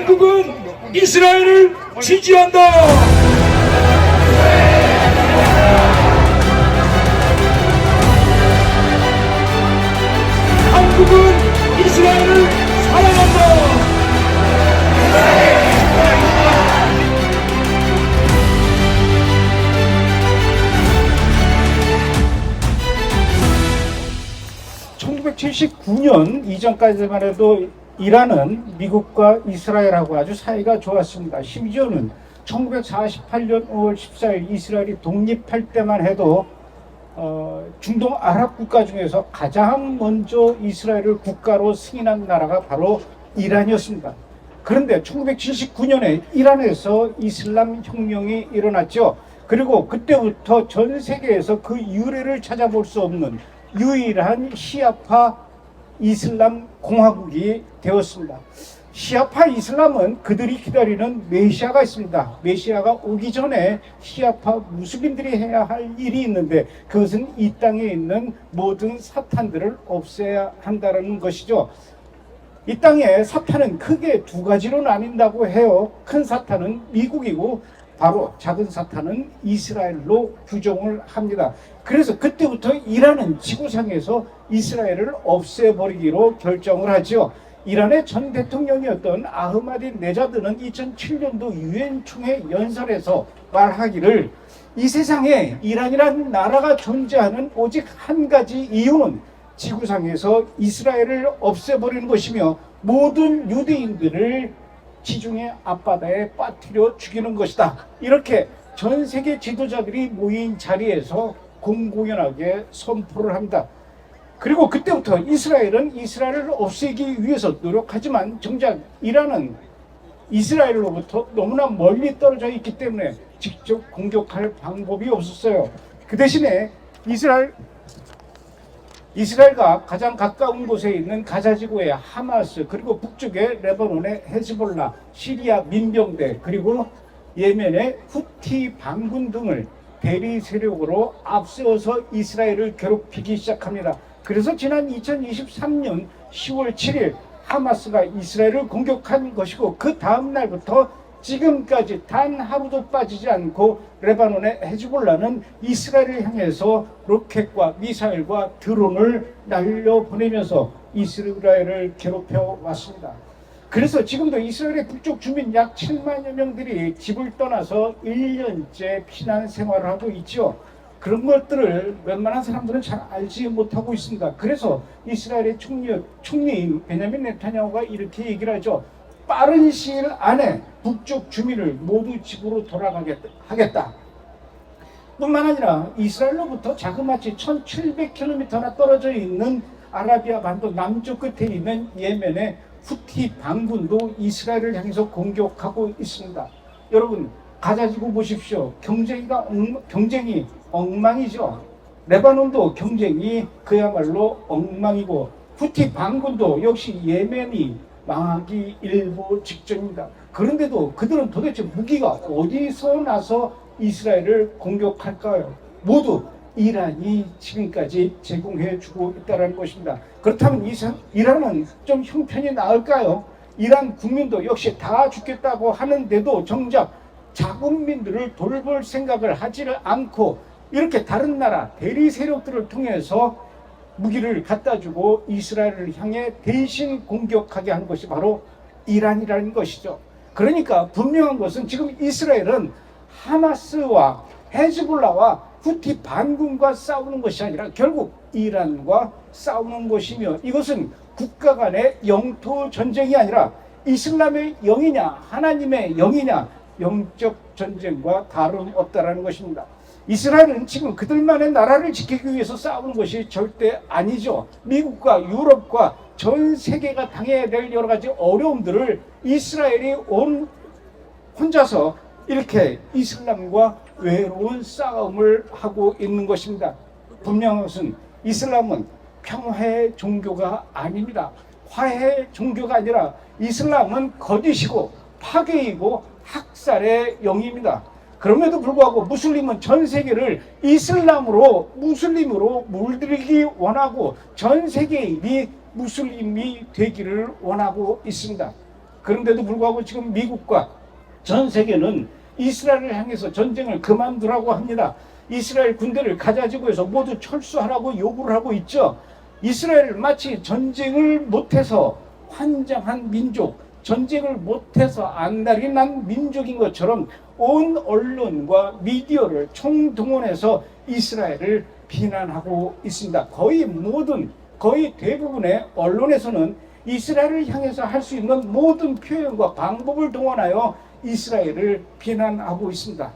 한국은 이스라엘을 지지한다. 한국은 이스라엘을 사랑한다. 1979년 이전까지만 해도 이란은 미국과 이스라엘하고 아주 사이가 좋았습니다. 심지어는 1948년 5월 14일 이스라엘이 독립할 때만 해도 중동 아랍 국가 중에서 가장 먼저 이스라엘을 국가로 승인한 나라가 바로 이란이었습니다. 그런데 1979년에 이란에서 이슬람 혁명이 일어났죠. 그리고 그때부터 전 세계에서 그 유래를 찾아볼 수 없는 유일한 시아파 이슬람 공화국이 되었습니다. 시아파 이슬람은 그들이 기다리는 메시아가 있습니다. 메시아가 오기 전에 시아파 무슬림들이 해야 할 일이 있는데 그것은 이 땅에 있는 모든 사탄들을 없애야 한다는 것이죠. 이 땅에 사탄은 크게 두 가지로 나뉜다고 해요. 큰 사탄은 미국이고 바로 작은 사탄은 이스라엘로 규정을 합니다. 그래서 그때부터 이란은 지구상에서 이스라엘을 없애버리기로 결정을 하죠. 이란의 전 대통령이었던 아흐마디네자드는 2007년도 유엔 총회 연설에서 말하기를 이 세상에 이란이라는 나라가 존재하는 오직 한 가지 이유는 지구상에서 이스라엘을 없애버리는 것이며 모든 유대인들을 지중해 앞바다에 빠뜨려 죽이는 것이다. 이렇게 전 세계 지도자들이 모인 자리에서 공공연하게 선포를 합니다. 그리고 그때부터 이스라엘은 이스라엘을 없애기 위해서 노력하지만 정작 이란은 이스라엘로부터 너무나 멀리 떨어져 있기 때문에 직접 공격할 방법이 없었어요. 그 대신에 이스라엘과 가장 가까운 곳에 있는 가자지구의 하마스, 그리고 북쪽의 레바논의 헤즈볼라, 시리아 민병대, 그리고 예멘의 후티 반군 등을 대리 세력으로 앞세워서 이스라엘을 괴롭히기 시작합니다. 그래서 지난 2023년 10월 7일 하마스가 이스라엘을 공격한 것이고 그 다음 날부터 지금까지 단 하루도 빠지지 않고 레바논의 헤즈볼라는 이스라엘을 향해서 로켓과 미사일과 드론을 날려보내면서 이스라엘을 괴롭혀 왔습니다. 그래서 지금도 이스라엘의 북쪽 주민 약 7만여 명들이 집을 떠나서 1년째 피난 생활을 하고 있죠. 그런 것들을 웬만한 사람들은 잘 알지 못하고 있습니다. 그래서 이스라엘의 총리인 베냐민 네타냐후가 이렇게 얘기를 하죠. 빠른 시일 안에 북쪽 주민을 모두 집으로 돌아가겠다. 뿐만 아니라 이스라엘로부터 자그마치 1700km나 떨어져 있는 아라비아 반도 남쪽 끝에 있는 예멘의 후티 반군도 이스라엘을 향해서 공격하고 있습니다. 여러분 가자지구 보십시오. 경쟁이 엉망이죠. 레바논도 경쟁이 그야말로 엉망이고 후티 반군도 역시 예멘이 망하기 일보 직전입니다. 그런데도 그들은 도대체 무기가 어디서 나서 이스라엘을 공격할까요? 모두 이란이 지금까지 제공해주고 있다는 것입니다. 그렇다면 이란은 좀 형편이 나을까요? 이란 국민도 역시 다 죽겠다고 하는데도 정작 자국민들을 돌볼 생각을 하지를 않고 이렇게 다른 나라 대리 세력들을 통해서 무기를 갖다 주고 이스라엘을 향해 대신 공격하게 하는 것이 바로 이란이라는 것이죠. 그러니까 분명한 것은 지금 이스라엘은 하마스와 헤즈볼라와 후티 반군과 싸우는 것이 아니라 결국 이란과 싸우는 것이며 이것은 국가 간의 영토 전쟁이 아니라 이슬람의 영이냐 하나님의 영이냐 영적 전쟁과 다름없다라는 것입니다. 이스라엘은 지금 그들만의 나라를 지키기 위해서 싸우는 것이 절대 아니죠. 미국과 유럽과 전 세계가 당해야 될 여러 가지 어려움들을 이스라엘이 혼자서 이렇게 이슬람과 외로운 싸움을 하고 있는 것입니다. 분명한 것은 이슬람은 평화의 종교가 아닙니다. 화해의 종교가 아니라 이슬람은 거짓이고 파괴이고 학살의 영입니다. 그럼에도 불구하고 무슬림은 전 세계를 무슬림으로 물들이기 원하고 전 세계인이 무슬림이 되기를 원하고 있습니다. 그런데도 불구하고 지금 미국과 전 세계는 이스라엘을 향해서 전쟁을 그만두라고 합니다. 이스라엘 군대를 가자 지구에서 모두 철수하라고 요구를 하고 있죠. 이스라엘을 마치 전쟁을 못해서 환장한 민족, 전쟁을 못해서 안달이 난 민족인 것처럼 온 언론과 미디어를 총동원해서 이스라엘을 비난하고 있습니다. 거의 대부분의 언론에서는 이스라엘을 향해서 할 수 있는 모든 표현과 방법을 동원하여 이스라엘을 비난하고 있습니다.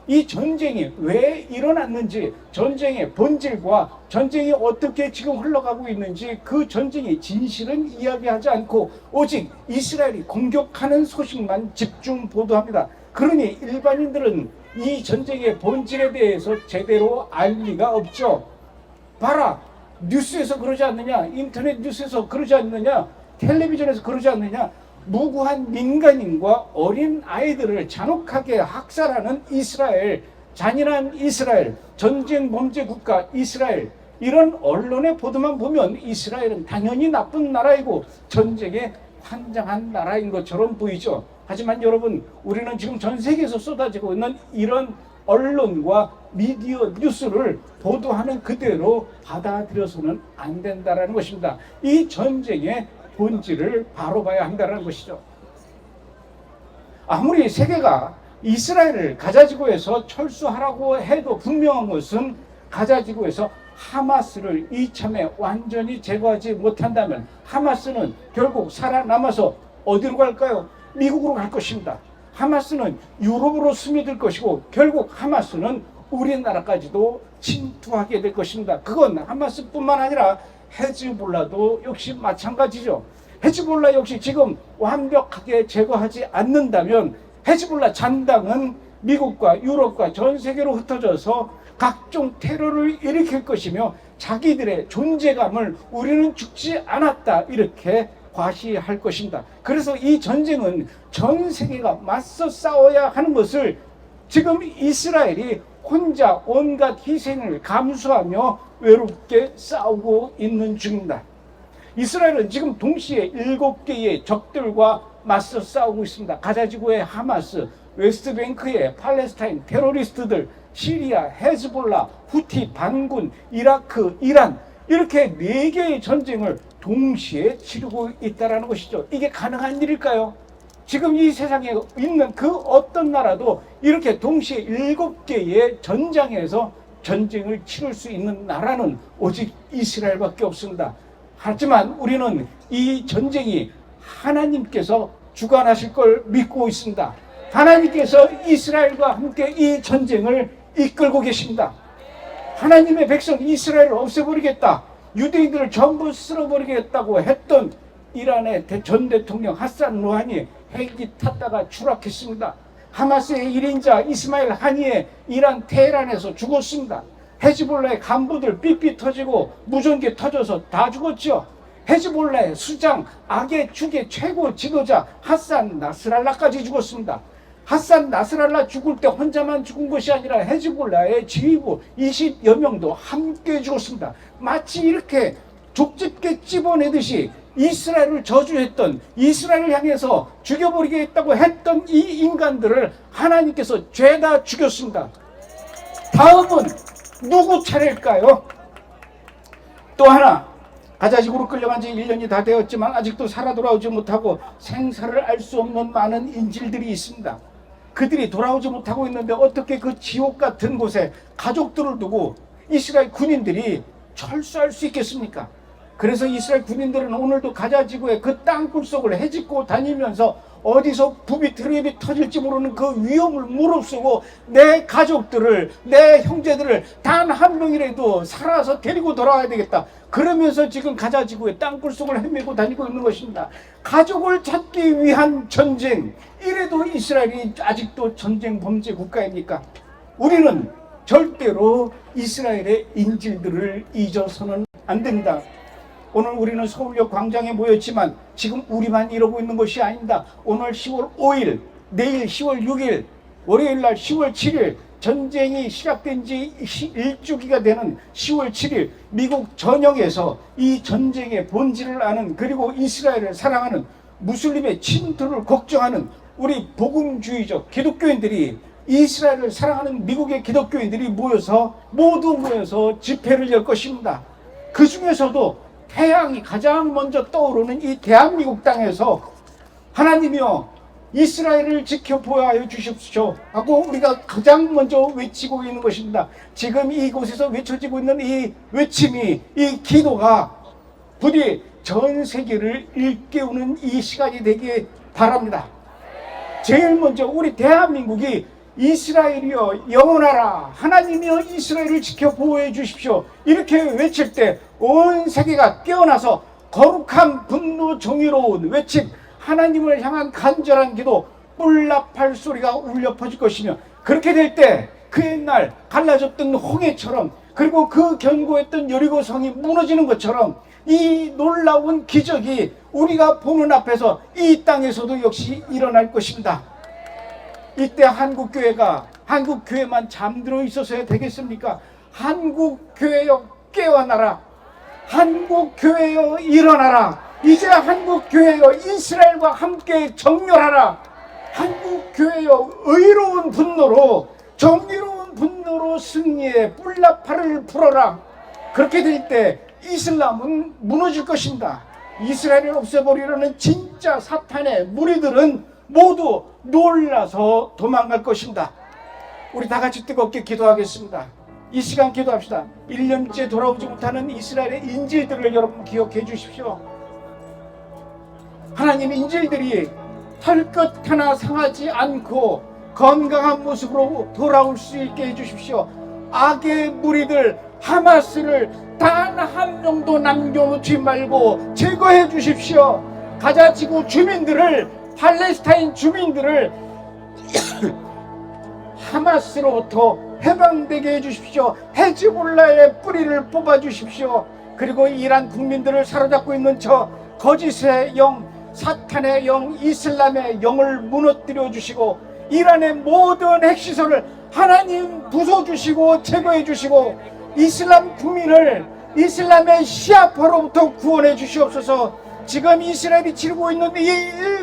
이 전쟁이 왜 일어났는지, 전쟁의 본질과 전쟁이 어떻게 지금 흘러가고 있는지 그 전쟁의 진실은 이야기하지 않고 오직 이스라엘이 공격하는 소식만 집중 보도합니다. 그러니 일반인들은 이 전쟁의 본질에 대해서 제대로 알 리가 없죠. 봐라, 뉴스에서 그러지 않느냐, 인터넷 뉴스에서 그러지 않느냐, 텔레비전에서 그러지 않느냐, 무고한 민간인과 어린 아이들을 잔혹하게 학살하는 이스라엘, 잔인한 이스라엘, 전쟁 범죄 국가 이스라엘, 이런 언론의 보도만 보면 이스라엘은 당연히 나쁜 나라이고 전쟁에 환장한 나라인 것처럼 보이죠. 하지만 여러분, 우리는 지금 전 세계에서 쏟아지고 있는 이런 언론과 미디어 뉴스를 보도하는 그대로 받아들여서는 안 된다는 것입니다. 이 전쟁의 본질을 바로 봐야 한다는 것이죠. 아무리 세계가 이스라엘을 가자지구에서 철수하라고 해도 분명한 것은 가자지구에서 하마스를 이참에 완전히 제거하지 못한다면 하마스는 결국 살아남아서 어디로 갈까요? 미국으로 갈 것입니다. 하마스는 유럽으로 스며들 것이고 결국 하마스는 우리나라까지도 침투하게 될 것입니다. 그건 하마스뿐만 아니라 헤즈볼라도 역시 마찬가지죠. 헤즈볼라 역시 지금 완벽하게 제거하지 않는다면 헤즈볼라 잔당은 미국과 유럽과 전 세계로 흩어져서 각종 테러를 일으킬 것이며 자기들의 존재감을 우리는 죽지 않았다 이렇게 과시할 것입니다. 그래서 이 전쟁은 전 세계가 맞서 싸워야 하는 것을 지금 이스라엘이 혼자 온갖 희생을 감수하며 외롭게 싸우고 있는 중입니다. 이스라엘은 지금 동시에 7개의 적들과 맞서 싸우고 있습니다. 가자지구의 하마스, 웨스트뱅크의 팔레스타인 테러리스트들, 시리아, 헤즈볼라, 후티 반군, 이라크, 이란, 이렇게 4개의 전쟁을 동시에 치르고 있다는 것이죠. 이게 가능한 일일까요? 지금 이 세상에 있는 그 어떤 나라도 이렇게 동시에 7개의 전장에서 전쟁을 치를 수 있는 나라는 오직 이스라엘밖에 없습니다. 하지만 우리는 이 전쟁이 하나님께서 주관하실 걸 믿고 있습니다. 하나님께서 이스라엘과 함께 이 전쟁을 이끌고 계십니다. 하나님의 백성 이스라엘을 없애버리겠다, 유대인들을 전부 쓸어버리겠다고 했던 이란의 전 대통령 하산 루하니 헬기 탔다가 추락했습니다. 하마스의 1인자 이스마일 하니에 이란 테헤란에서 죽었습니다. 헤즈볼라의 간부들 삐삐 터지고 무전기 터져서 다 죽었죠. 헤즈볼라의 수장, 악의 축의 최고 지도자 하산 나스랄라까지 죽었습니다. 하산 나스랄라 죽을 때 혼자만 죽은 것이 아니라 헤즈볼라의 지휘부 20여 명도 함께 죽었습니다. 마치 이렇게 족집게 찝어내듯이 이스라엘을 저주했던, 이스라엘을 향해서 죽여버리겠다고 했던 이 인간들을 하나님께서 죄다 죽였습니다. 다음은 누구 차례일까요? 또 하나, 가자지구로 끌려간 지 1년이 다 되었지만 아직도 살아 돌아오지 못하고 생사를 알 수 없는 많은 인질들이 있습니다. 그들이 돌아오지 못하고 있는데 어떻게 그 지옥 같은 곳에 가족들을 두고 이스라엘 군인들이 철수할 수 있겠습니까? 그래서 이스라엘 군인들은 오늘도 가자지구의 그 땅굴속을 헤집고 다니면서 어디서 부비 트랩이 터질지 모르는 그 위험을 무릅쓰고 내 가족들을, 내 형제들을 단 한 명이라도 살아서 데리고 돌아와야 되겠다, 그러면서 지금 가자지구의 땅굴속을 헤매고 다니고 있는 것입니다. 가족을 찾기 위한 전쟁, 이래도 이스라엘이 아직도 전쟁 범죄 국가입니까? 우리는 절대로 이스라엘의 인질들을 잊어서는 안 된다. 오늘 우리는 서울역 광장에 모였지만 지금 우리만 이러고 있는 것이 아닙니다. 오늘 10월 5일, 내일 10월 6일, 월요일날 10월 7일 전쟁이 시작된 지 일주기가 되는 10월 7일 미국 전역에서 이 전쟁의 본질을 아는, 그리고 이스라엘을 사랑하는 무슬림의 침투를 걱정하는 우리 복음주의적 기독교인들이, 이스라엘을 사랑하는 미국의 기독교인들이 모두 모여서 집회를 열 것입니다. 그 중에서도 태양이 가장 먼저 떠오르는 이 대한민국 땅에서 하나님이여 이스라엘을 지켜보아여 주십시오 하고 우리가 가장 먼저 외치고 있는 것입니다. 지금 이곳에서 외쳐지고 있는 이 외침이, 이 기도가 부디 전 세계를 일깨우는 이 시간이 되길 바랍니다. 제일 먼저 우리 대한민국이 이스라엘이여 영원하라, 하나님이여 이스라엘을 지켜 보호해 주십시오 이렇게 외칠 때 온 세계가 깨어나서 거룩한 분노 정의로운 외침, 하나님을 향한 간절한 기도, 뿔납할 소리가 울려 퍼질 것이며, 그렇게 될 때 그 옛날 갈라졌던 홍해처럼, 그리고 그 견고했던 여리고성이 무너지는 것처럼 이 놀라운 기적이 우리가 보는 앞에서 이 땅에서도 역시 일어날 것입니다. 이때 한국교회만 잠들어 있어서야 되겠습니까? 한국교회여 깨어나라, 한국교회여 일어나라, 이제 한국교회여 이스라엘과 함께 정렬하라, 한국교회여 의로운 분노로, 정의로운 분노로 승리해 뿔나팔을 불어라. 그렇게 될 때 이슬람은 무너질 것입니다. 이스라엘을 없애버리려는 진짜 사탄의 무리들은 모두 놀라서 도망갈 것입니다. 우리 다 같이 뜨겁게 기도하겠습니다. 이 시간 기도합시다. 1년째 돌아오지 못하는 이스라엘의 인질들을 여러분 기억해 주십시오. 하나님, 인질들이 털끝 하나 상하지 않고 건강한 모습으로 돌아올 수 있게 해주십시오. 악의 무리들 하마스를 단 한 명도 남겨놓지 말고 제거해 주십시오. 가자 지구 주민들을, 팔레스타인 주민들을 하마스로부터 해방되게 해주십시오. 헤즈볼라의 뿌리를 뽑아주십시오. 그리고 이란 국민들을 사로잡고 있는 저 거짓의 영, 사탄의 영, 이슬람의 영을 무너뜨려 주시고, 이란의 모든 핵시설을 하나님 부숴주시고 제거해 주시고, 이슬람 국민을 이슬람의 시아파로부터 구원해 주시옵소서. 지금 이스라엘이 치르고 있는 이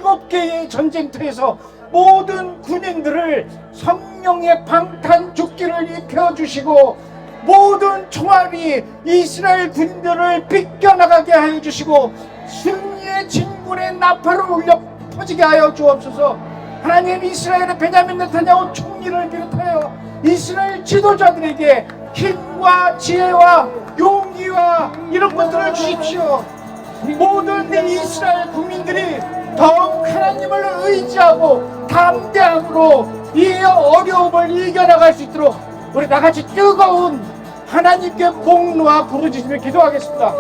7개의 전쟁터에서 모든 군인들을 성령의 방탄 조끼를 입혀주시고, 모든 총알이 이스라엘 군인들을 비껴나가게 하여 주시고, 승리의 진군의 나팔을 울려 퍼지게 하여 주옵소서. 하나님, 이스라엘의 베냐민 네타냐후 총리를 비롯하여 이스라엘 지도자들에게 힘과 지혜와 용기와 이런 것들을 주십시오. 모든 이스라엘 국민들이 더욱 하나님을 의지하고 담대함으로 이 어려움을 이겨나갈 수 있도록 우리 다같이 뜨거운 하나님께 목 놓아 부르짖으며 기도하겠습니다.